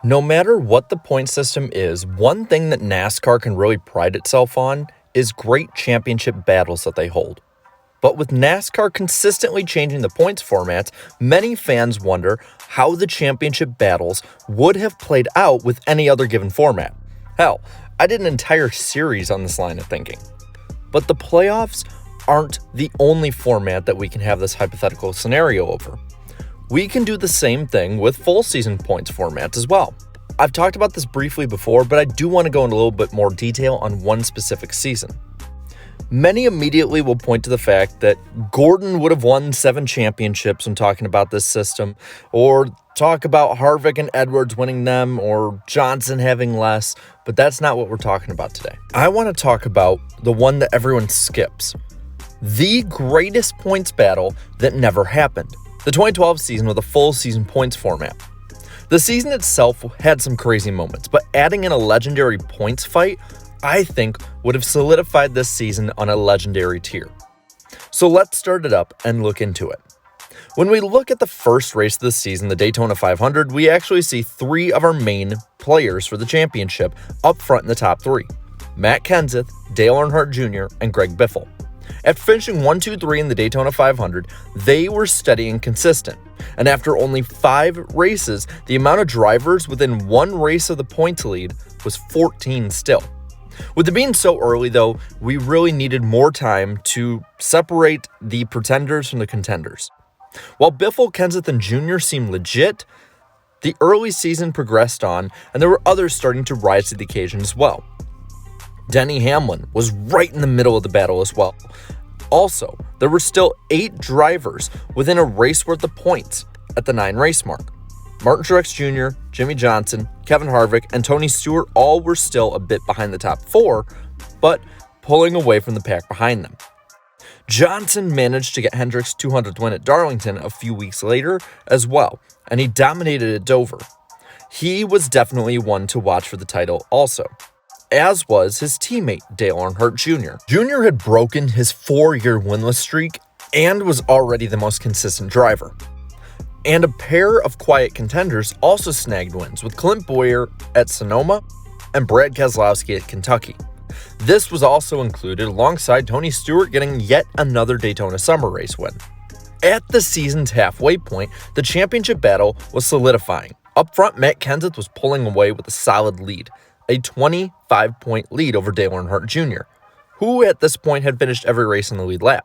No matter what the point system is, one thing that NASCAR can really pride itself on is great championship battles that they hold. But with NASCAR consistently changing the points formats, many fans wonder how the championship battles would have played out with any other given format. Hell, I did an entire series on this line of thinking. But the playoffs aren't the only format that we can have this hypothetical scenario over. We can do the same thing with full season points formats as well. I've talked about this briefly before, but I do want to go into a little bit more detail on one specific season. Many immediately will point to the fact that Gordon would have won 7 championships when talking about this system, or talk about Harvick and Edwards winning them, or Johnson having less, but that's not what we're talking about today. I want to talk about the one that everyone skips. The greatest points battle that never happened. The 2012 season with a full season points format. The season itself had some crazy moments, but adding in a legendary points fight, I think, would have solidified this season on a legendary tier. So let's start it up and look into it. When we look at the first race of the season, the Daytona 500, we actually see 3 of our main players for the championship up front in the top 3. Matt Kenseth, Dale Earnhardt Jr., and Greg Biffle. After finishing 1, 2, 3 in the Daytona 500, they were steady and consistent. And after only 5 races, the amount of drivers within 1 race of the points lead was 14 still. With it being so early, though, we really needed more time to separate the pretenders from the contenders. While Biffle, Kenseth, and Jr. seemed legit, the early season progressed on, and there were others starting to rise to the occasion as well. Denny Hamlin was right in the middle of the battle as well. Also, there were still 8 drivers within a race worth of points at the 9 race mark. Martin Truex Jr., Jimmy Johnson, Kevin Harvick, and Tony Stewart all were still a bit behind the top 4, but pulling away from the pack behind them. Johnson managed to get Hendrick's 200th win at Darlington a few weeks later as well, and he dominated at Dover. He was definitely one to watch for the title also, as was his teammate Dale Earnhardt Jr. Jr. had broken his 4-year winless streak and was already the most consistent driver. And a pair of quiet contenders also snagged wins, with Clint Bowyer at Sonoma and Brad Keselowski at Kentucky. This was also included alongside Tony Stewart getting yet another Daytona Summer Race win. At the season's halfway point, the championship battle was solidifying. Up front, Matt Kenseth was pulling away with a solid lead, a 25-point lead over Dale Earnhardt Jr., who at this point had finished every race in the lead lap.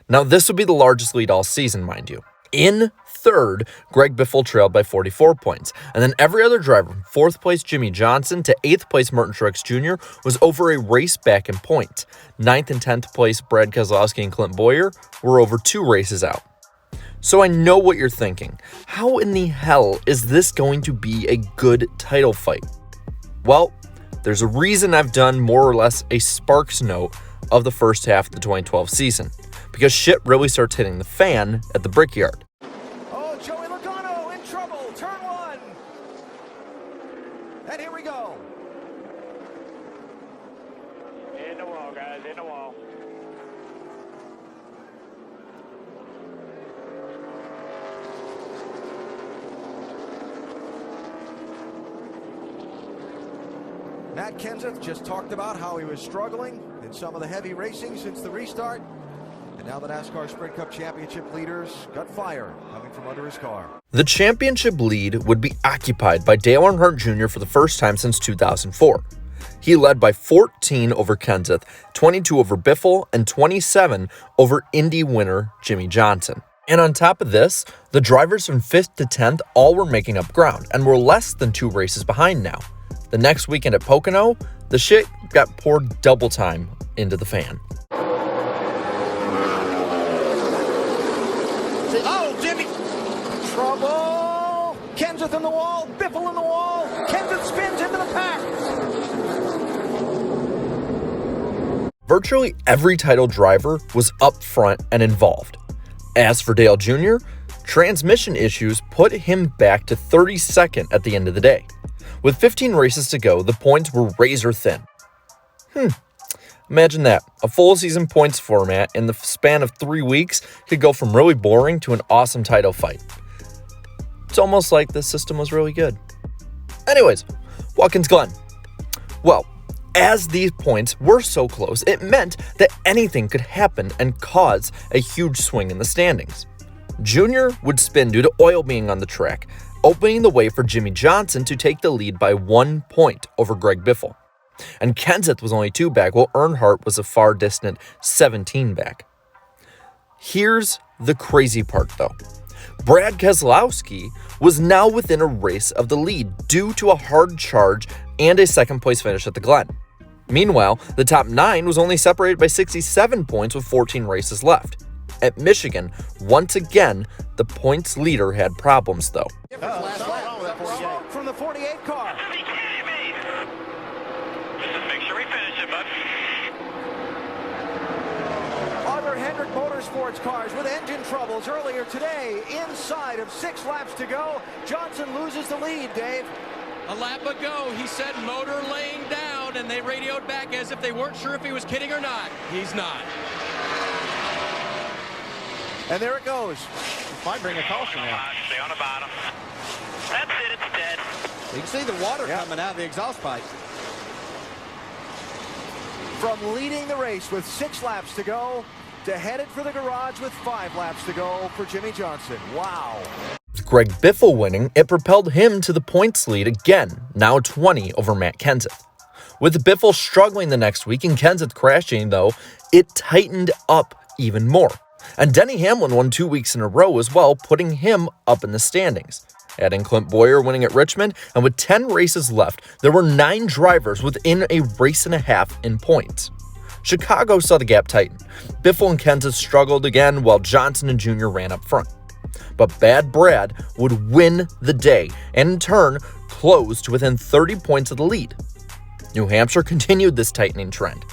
Now, this would be the largest lead all season, mind you. In third, Greg Biffle trailed by 44 points, and then every other driver from 4th place Jimmy Johnson to 8th place Martin Truex Jr. was over a race back in points. 9th and 10th place Brad Keselowski and Clint Bowyer were over 2 races out. So I know what you're thinking. How in the hell is this going to be a good title fight? Well, there's a reason I've done more or less a Sparks note of the first half of the 2012 season, because shit really starts hitting the fan at the Brickyard. Oh, Joey Logano in trouble, turn 1. And here we go. In the wall, guys, in the wall. Matt Kenseth just talked about how he was struggling in some of the heavy racing since the restart. And now the NASCAR Sprint Cup Championship leaders got fire coming from under his car. The championship lead would be occupied by Dale Earnhardt Jr. for the first time since 2004. He led by 14 over Kenseth, 22 over Biffle, and 27 over Indy winner Jimmy Johnson. And on top of this, the drivers from 5th to 10th all were making up ground and were less than 2 races behind now. The next weekend at Pocono, the shit got poured double time into the fan. Oh, Jimmy! Trouble! Kenseth in the wall, Biffle in the wall. Kenseth spins into the pack. Virtually every title driver was up front and involved. As for Dale Jr., transmission issues put him back to 32nd at the end of the day. With 15 races to go, the points were razor thin. Imagine that. A full season points format in the span of 3 weeks could go from really boring to an awesome title fight. It's almost like this system was really good. Anyways, Watkins Glen. Well, as these points were so close, it meant that anything could happen and cause a huge swing in the standings. Junior would spin due to oil being on the track, opening the way for Jimmy Johnson to take the lead by 1 point over Greg Biffle. And Kenseth was only 2 back, while Earnhardt was a far distant 17 back. Here's the crazy part though. Brad Keselowski was now within a race of the lead due to a hard charge and a second place finish at the Glen. Meanwhile, the top 9 was only separated by 67 points with 14 races left. At Michigan, once again, the points leader had problems though. Smoke from the 48 car. Just make sure we finish it, bud. Other Hendrick Motorsports cars with engine troubles earlier today. Inside of 6 laps to go, Johnson loses the lead, Dave. A lap ago, he said motor laying down, and they radioed back as if they weren't sure if he was kidding or not. He's not. And there it goes. Might bring a caution out. Stay on the bottom. That's it, it's dead. You can see the water coming out of the exhaust pipe. From leading the race with 6 laps to go to headed for the garage with 5 laps to go for Jimmy Johnson. Wow. With Greg Biffle winning, it propelled him to the points lead again, now 20 over Matt Kenseth. With Biffle struggling the next week and Kenseth crashing though, it tightened up even more. And Denny Hamlin won 2 weeks in a row as well, putting him up in the standings. Adding Clint Bowyer winning at Richmond, and with 10 races left, there were 9 drivers within a race and a half in points. Chicago saw the gap tighten. Biffle and Kenseth struggled again while Johnson and Jr. ran up front. But Bad Brad would win the day and in turn closed to within 30 points of the lead. New Hampshire continued this tightening trend.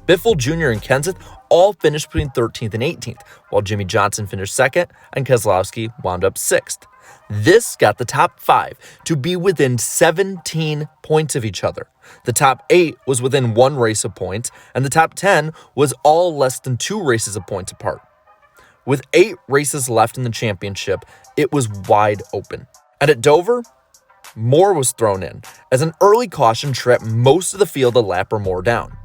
Biffle Jr. and Kenseth all finished between 13th and 18th, while Jimmy Johnson finished 2nd and Keselowski wound up 6th. This got the top 5 to be within 17 points of each other. The top 8 was within 1 race of points, and the top 10 was all less than 2 races of points apart. With 8 races left in the championship, it was wide open. And at Dover, more was thrown in, as an early caution trapped most of the field a lap or more down.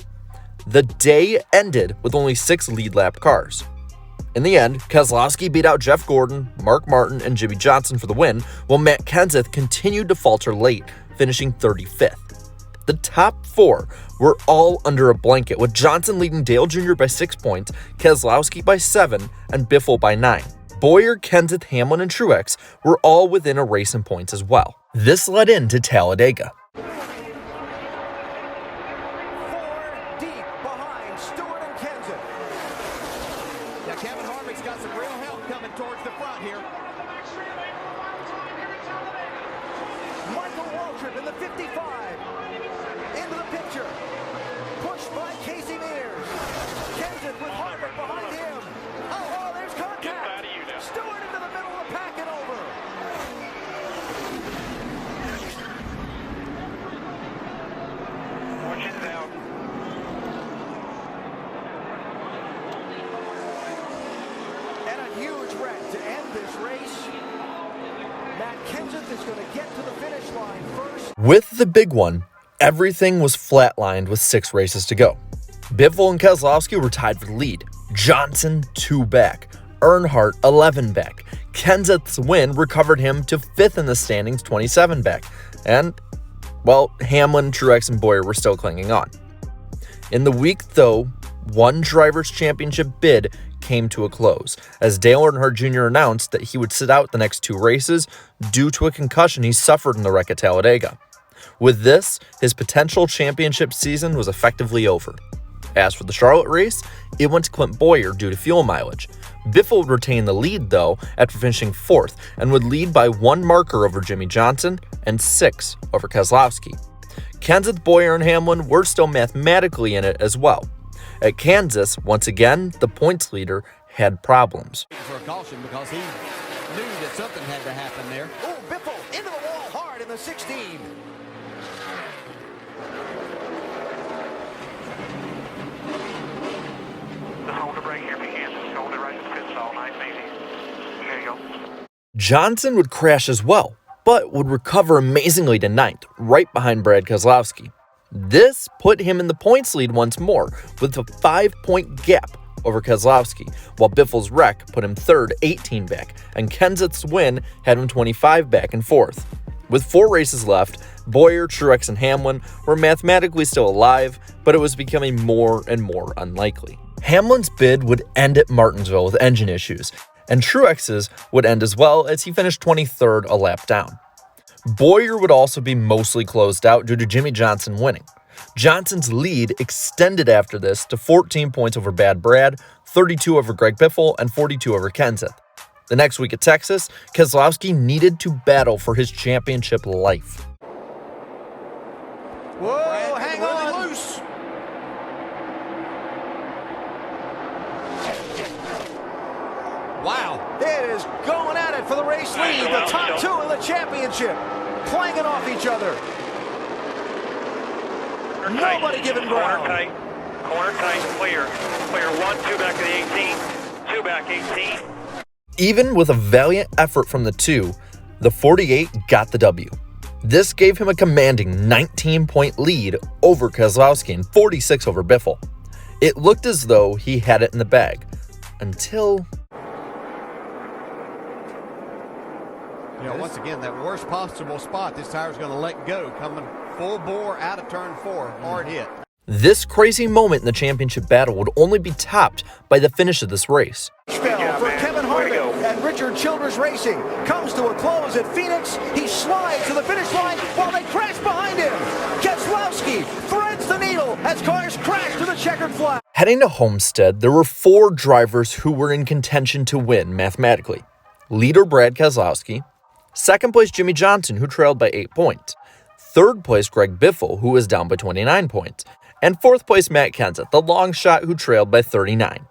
The day ended with only 6 lead lap cars. In the end, Keselowski beat out Jeff Gordon, Mark Martin, and Jimmy Johnson for the win, while Matt Kenseth continued to falter late, finishing 35th. The top 4 were all under a blanket, with Johnson leading Dale Jr. by 6 points, Keselowski by 7, and Biffle by 9. Bowyer, Kenseth, Hamlin, and Truex were all within a race in points as well. This led into Talladega. 4 deep behind Stewart and Kenseth. Now Kevin Harvick's got some real help coming towards the front here. Michael Waltrip in the 55. Into the picture. Pushed by Casey Mears. Kenseth with Harvick behind him. Oh, there's contact. Out of you now. Stewart into the middle of the pack and over. Fortune's out. And a huge wreck to end this race. Matt Kenseth is going to get to the finish line first. With the big one, everything was flatlined with 6 races to go. Biffle and Keselowski were tied for the lead. Johnson 2 back. Earnhardt 11 back. Kenseth's win recovered him to 5th in the standings, 27 back. And, well, Hamlin, Truex, and Bowyer were still clinging on. In the week, though, one driver's championship bid came to a close, as Dale Earnhardt Jr. announced that he would sit out the next 2 races due to a concussion he suffered in the wreck at Talladega. With this, his potential championship season was effectively over. As for the Charlotte race, it went to Clint Bowyer due to fuel mileage. Biffle would retain the lead, though, after finishing 4th, and would lead by 1 marker over Jimmy Johnson and 6 over Keselowski. Kenseth, Bowyer, and Hamlin were still mathematically in it as well. At Kansas, once again, the points leader had problems. For a caution because he knew that something had to happen there. Oh, Biffle into the wall hard in the 16. Just hold the brake here if you can. Just hold it right in the pit stall. Nice and easy. There you go. Johnson would crash as well, but would recover amazingly to 9th, right behind Brad Keselowski. This put him in the points lead once more, with a 5-point gap over Keselowski, while Biffle's wreck put him 3rd, 18 back, and Kenseth's win had him 25 back and 4th. With 4 races left, Bowyer, Truex, and Hamlin were mathematically still alive, but it was becoming more and more unlikely. Hamlin's bid would end at Martinsville with engine issues, and Truex's would end as well as he finished 23rd a lap down. Bowyer would also be mostly closed out due to Jimmy Johnson winning. Johnson's lead extended after this to 14 points over Bad Brad, 32 over Greg Biffle, and 42 over Kenseth. The next week at Texas, Keselowski needed to battle for his championship life. Whoa, hang on. Loose. Wow, it is going at it for the race lead. The top 2 in the championship, clanging off each other. Nobody giving ground. Corner tight, clear. Clear 1, 2 back to the 18. 2 back, 18. Even with a valiant effort from the 2, the 48 got the W. This gave him a commanding 19-point lead over Keselowski and 46 over Biffle. It looked as though he had it in the bag, until... You know, once again, that worst possible spot, this tire's going to let go, coming full bore out of turn 4, hard hit. This crazy moment in the championship battle would only be topped by the finish of this race. Spell for Kevin Harvick and Richard Childress Racing comes to a close at Phoenix. He slides to the finish line while they crash behind him. Keselowski threads the needle as cars crash to the checkered flag. Heading to Homestead, there were 4 drivers who were in contention to win mathematically. Leader Brad Keselowski, 2nd place Jimmy Johnson, who trailed by 8 points, 3rd place Greg Biffle, who was down by 29 points, and 4th place Matt Kenseth, the long shot who trailed by 39.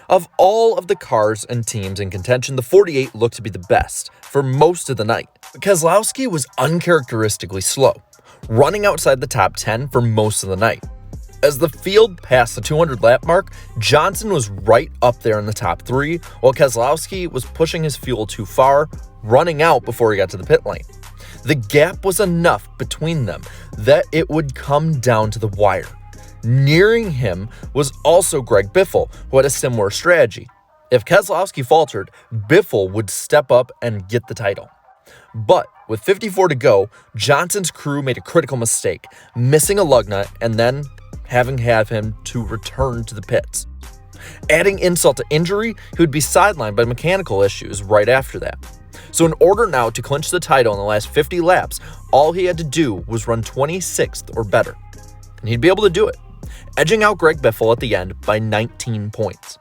Of all of the cars and teams in contention, the 48 looked to be the best for most of the night. Keselowski was uncharacteristically slow, running outside the top 10 for most of the night. As the field passed the 200 lap mark, Johnson was right up there in the top 3, while Keselowski was pushing his fuel too far, running out before he got to the pit lane. The gap was enough between them that it would come down to the wire. Nearing him was also Greg Biffle, who had a similar strategy. If Keselowski faltered, Biffle would step up and get the title. But with 54 to go, Johnson's crew made a critical mistake, missing a lug nut and then having him to return to the pits. Adding insult to injury, he would be sidelined by mechanical issues right after that. So in order now to clinch the title in the last 50 laps, all he had to do was run 26th or better. And he'd be able to do it, edging out Greg Biffle at the end by 19 points.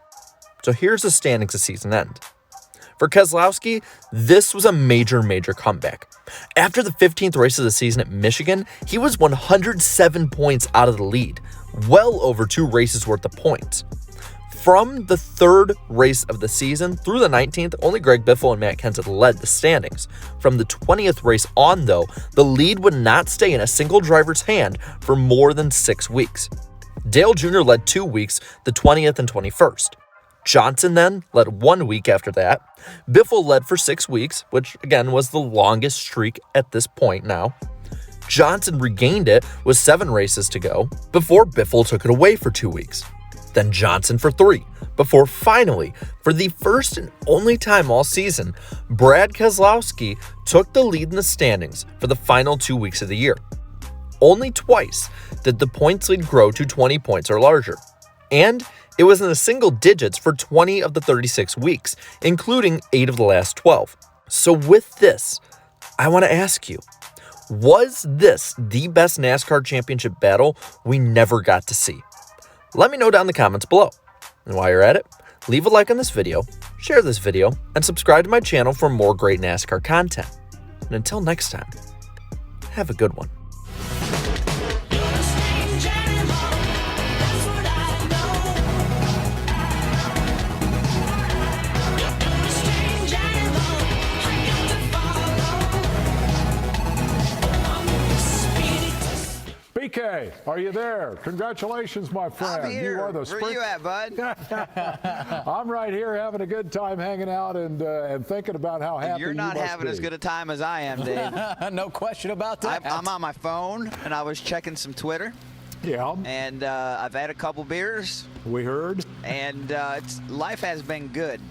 So here's the standings at season end. For Keselowski, this was a major comeback. After the 15th race of the season at Michigan, he was 107 points out of the lead, well over 2 races worth of points. From the 3rd race of the season through the 19th, only Greg Biffle and Matt Kenseth led the standings. From the 20th race on, though, the lead would not stay in a single driver's hand for more than 6 weeks. Dale Jr. led 2 weeks, the 20th and 21st. Johnson then led 1 week after that. Biffle led for 6 weeks, which again was the longest streak at this point now. Johnson regained it with 7 races to go before Biffle took it away for 2 weeks. Then Johnson for 3, before finally, for the first and only time all season, Brad Keselowski took the lead in the standings for the final 2 weeks of the year. Only twice did the points lead grow to 20 points or larger, and it was in the single digits for 20 of the 36 weeks, including 8 of the last 12. So with this, I want to ask you, was this the best NASCAR championship battle we never got to see? Let me know down in the comments below. And while you're at it, leave a like on this video, share this video, and subscribe to my channel for more great NASCAR content. And until next time, have a good one. DK, are you there? Congratulations, my friend. I'm here. You are the Where you at, bud? I'm right here having a good time hanging out and thinking about how happy You're not you must having be. as good a time as I am, Dave. No question about that. I'm on my phone, and I was checking some Twitter. Yeah. And I've had a couple beers. We heard. And life has been good.